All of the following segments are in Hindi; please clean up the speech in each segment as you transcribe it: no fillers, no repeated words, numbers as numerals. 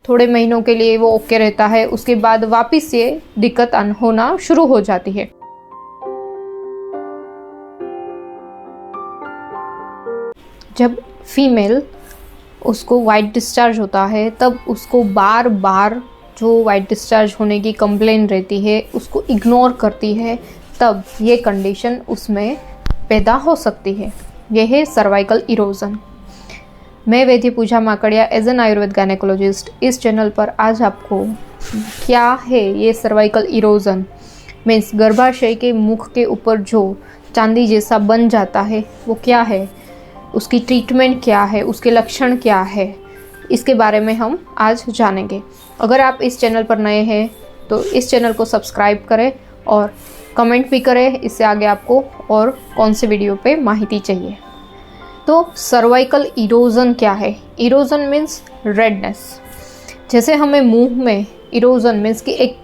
थोड़े महीनों के लिए वो ओके रहता है, उसके बाद वापस ये दिक्कत होना शुरू हो जाती है। जब फीमेल उसको वाइट डिस्चार्ज होता है तब उसको बार बार जो वाइट डिस्चार्ज होने की कंप्लेन रहती है उसको इग्नोर करती है, तब ये कंडीशन उसमें पैदा हो सकती है। यह है सर्वाइकल इरोजन। मैं वैद्य पूजा Makadia as an Ayurveda gynaecologist इस चैनल पर आज आपको क्या है ये सर्वाइकल इरोजन मीन्स गर्भाशय के मुख के ऊपर जो चांदी जैसा बन जाता है वो क्या है, उसकी ट्रीटमेंट क्या है, उसके लक्षण क्या है, इसके बारे में हम आज जानेंगे। अगर आप इस चैनल पर नए हैं तो इस चैनल को सब्सक्राइब करें और कमेंट भी करें, इससे आगे आपको और कौन से वीडियो पे माहिती चाहिए। तो सर्वाइकल इरोजन क्या है? Erosion means redness. जैसे हमें मुंह में इरोजन मीन्स कि एक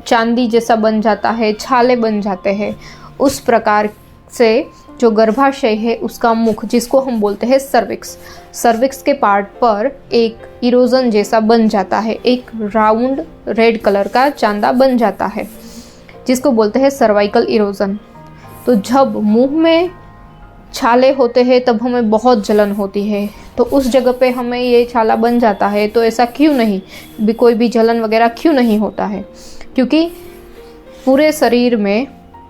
चांदी जैसा बन जाता है, छाले बन जाते हैं, उस प्रकार से जो गर्भाशय है उसका मुख, जिसको हम बोलते हैं सर्विक्स के पार्ट पर एक इरोजन जैसा बन जाता है, एक राउंड रेड कलर का चांदा बन जाता है, जिसको बोलते हैं सर्वाइकल इरोजन। तो जब मुंह में छाले होते हैं तब हमें बहुत जलन होती है, तो उस जगह पे हमें ये छाला बन जाता है। तो ऐसा क्यों नहीं, कोई भी जलन वगैरह क्यों नहीं होता है? क्योंकि पूरे शरीर में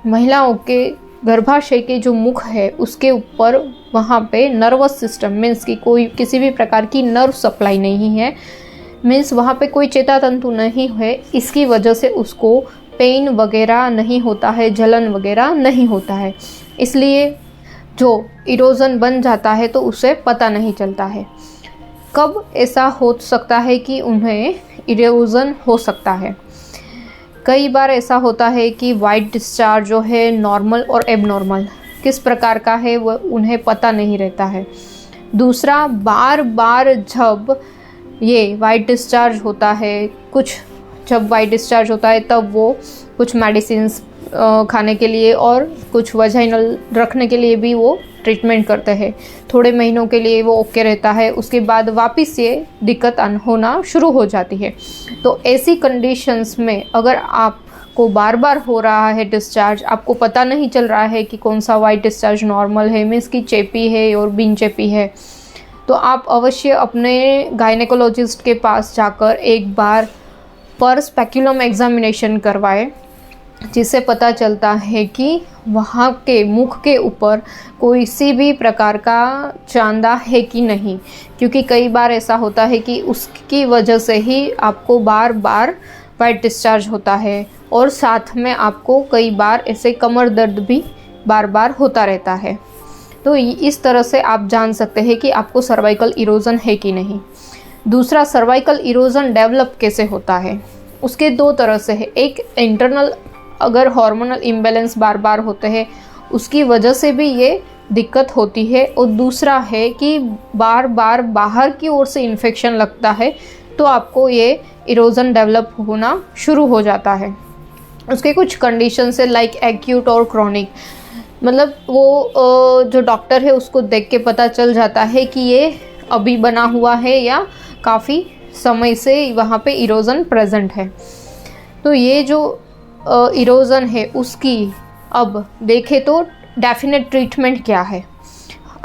महिलाओं के गर्भाशय के जो मुख है उसके ऊपर वहाँ पे नर्वस सिस्टम मीन्स कि कोई किसी भी प्रकार की नर्व सप्लाई नहीं है, मीन्स वहाँ पे कोई चेता तंतु नहीं है। इसकी वजह से उसको पेन वगैरह नहीं होता है, जलन वगैरह नहीं होता है। इसलिए जो इरोजन बन जाता है तो उसे पता नहीं चलता है। कब ऐसा हो सकता है कि उन्हें इरोजन हो सकता है? कई बार ऐसा होता है कि वाइट डिस्चार्ज जो है नॉर्मल और एबनॉर्मल किस प्रकार का है वो उन्हें पता नहीं रहता है। दूसरा, बार बार जब ये वाइट डिस्चार्ज होता है, जब वाइट डिस्चार्ज होता है तब वो कुछ मेडिसिन्स खाने के लिए और कुछ वजाइनल रखने के लिए भी वो ट्रीटमेंट करते हैं। थोड़े महीनों के लिए वो ओके रहता है, उसके बाद वापस ये दिक्कत होना शुरू हो जाती है। तो ऐसी कंडीशंस में अगर आपको बार बार हो रहा है डिस्चार्ज, आपको पता नहीं चल रहा है कि कौन सा वाइट डिस्चार्ज नॉर्मल है, मीन्स की चेपी है और बिन चेपी है, तो आप अवश्य अपने गायनेकोलॉजिस्ट के पास जाकर एक बार पर स्पेक्युलम एग्जामिनेशन करवाएं, जिससे पता चलता है कि वहाँ के मुख के ऊपर कोई सी भी प्रकार का चांदा है कि नहीं। क्योंकि कई बार ऐसा होता है कि उसकी वजह से ही आपको बार बार वाइट डिस्चार्ज होता है और साथ में आपको कई बार ऐसे कमर दर्द भी बार बार होता रहता है। तो इस तरह से आप जान सकते हैं कि आपको सर्वाइकल इरोजन है कि नहीं। दूसरा, सर्वाइकल इरोजन डेवलप कैसे होता है? उसके दो तरह से है। एक इंटरनल, अगर हार्मोनल इम्बैलेंस बार बार होते हैं उसकी वजह से भी ये दिक्कत होती है, और दूसरा है कि बार बार बाहर की ओर से इन्फेक्शन लगता है तो आपको ये इरोजन डेवलप होना शुरू हो जाता है। उसके कुछ कंडीशन है लाइक एक्यूट और क्रॉनिक, मतलब वो जो डॉक्टर है उसको देख के पता चल जाता है कि ये अभी बना हुआ है या काफ़ी समय से वहाँ पे इरोजन प्रेजेंट है। तो ये जो इरोजन है उसकी अब देखें तो डेफिनेट ट्रीटमेंट क्या है।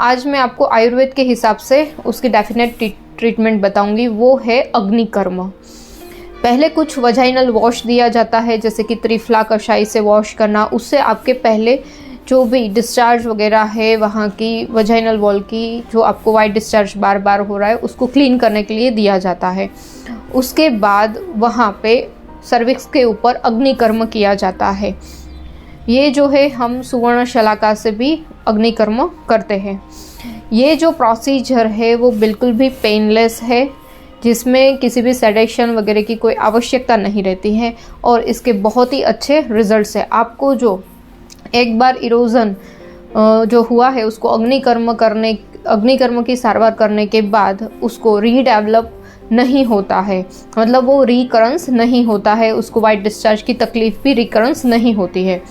आज मैं आपको आयुर्वेद के हिसाब से उसकी डेफिनेट ट्रीटमेंट बताऊंगी, वो है अग्निकर्म। पहले कुछ वजाइनल वॉश दिया जाता है, जैसे कि त्रिफला कषाय से वॉश करना, उससे आपके पहले जो भी डिस्चार्ज वगैरह है वहाँ की वजाइनल वॉल की, जो आपको वाइट डिस्चार्ज बार बार हो रहा है उसको क्लीन करने के लिए दिया जाता है। उसके बाद वहाँ पे सर्विक्स के ऊपर अग्निकर्म किया जाता है। ये जो है हम सुवर्ण शलाका से भी अग्निकर्म करते हैं। ये जो प्रोसीजर है वो बिल्कुल भी पेनलेस है, जिसमें किसी भी सेडेशन वगैरह की कोई आवश्यकता नहीं रहती है, और इसके बहुत ही अच्छे रिजल्ट्स है। आपको जो एक बार इरोजन जो हुआ है उसको अग्निकर्म की सारवार करने के बाद उसको रीडेवलप नहीं होता है, मतलब वो रिकरेंस नहीं होता है, उसको वाइट डिस्चार्ज की तकलीफ भी रिकरेंस नहीं होती है।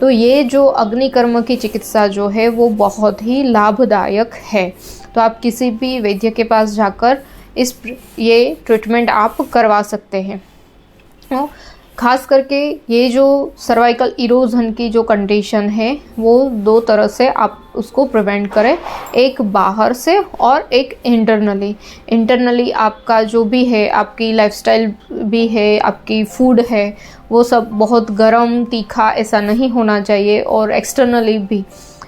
तो ये जो अग्निकर्म की चिकित्सा जो है वो बहुत ही लाभदायक है। तो आप किसी भी वैद्य के पास जाकर ये ट्रीटमेंट आप करवा सकते हैं। तो खास करके ये जो सर्वाइकल इरोजन की जो कंडीशन है वो 2 तरह से आप उसको प्रिवेंट करें, एक बाहर से और एक इंटरनली आपका जो भी है, आपकी लाइफस्टाइल भी है, आपकी फूड है, वो सब बहुत गरम तीखा ऐसा नहीं होना चाहिए। और एक्सटर्नली भी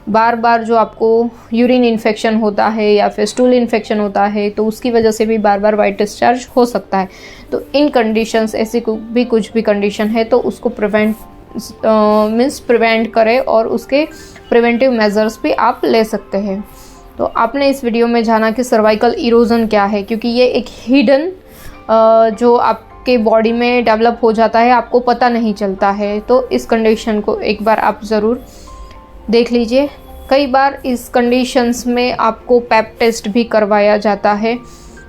बार बार जो आपको यूरिन इन्फेक्शन होता है या फिर स्टूल इन्फेक्शन होता है तो उसकी वजह से भी बार बार वाइट डिस्चार्ज हो सकता है। तो इन कंडीशंस ऐसी भी कुछ भी कंडीशन है तो उसको प्रिवेंट करें और उसके प्रिवेंटिव मेजर्स भी आप ले सकते हैं। तो आपने इस वीडियो में जाना कि सर्वाइकल इरोजन क्या है, क्योंकि ये एक हिडन जो आपके बॉडी में डेवलप हो जाता है, आपको पता नहीं चलता है। तो इस कंडीशन को एक बार आप ज़रूर देख लीजिए। कई बार इस कंडीशंस में आपको पेप टेस्ट भी करवाया जाता है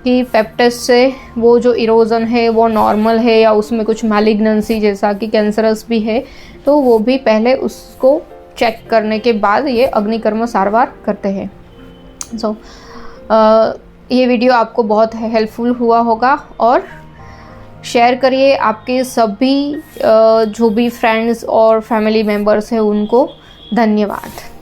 कि पेप टेस्ट से वो जो इरोजन है वो नॉर्मल है या उसमें कुछ मैलिग्नेंसी जैसा कि कैंसरस भी है, तो वो भी पहले उसको चेक करने के बाद ये अग्निकर्म सारवार करते हैं। ये वीडियो आपको बहुत हेल्पफुल हुआ होगा और शेयर करिए आपके सभी जो भी फ्रेंड्स और फैमिली मेम्बर्स हैं उनको। धन्यवाद।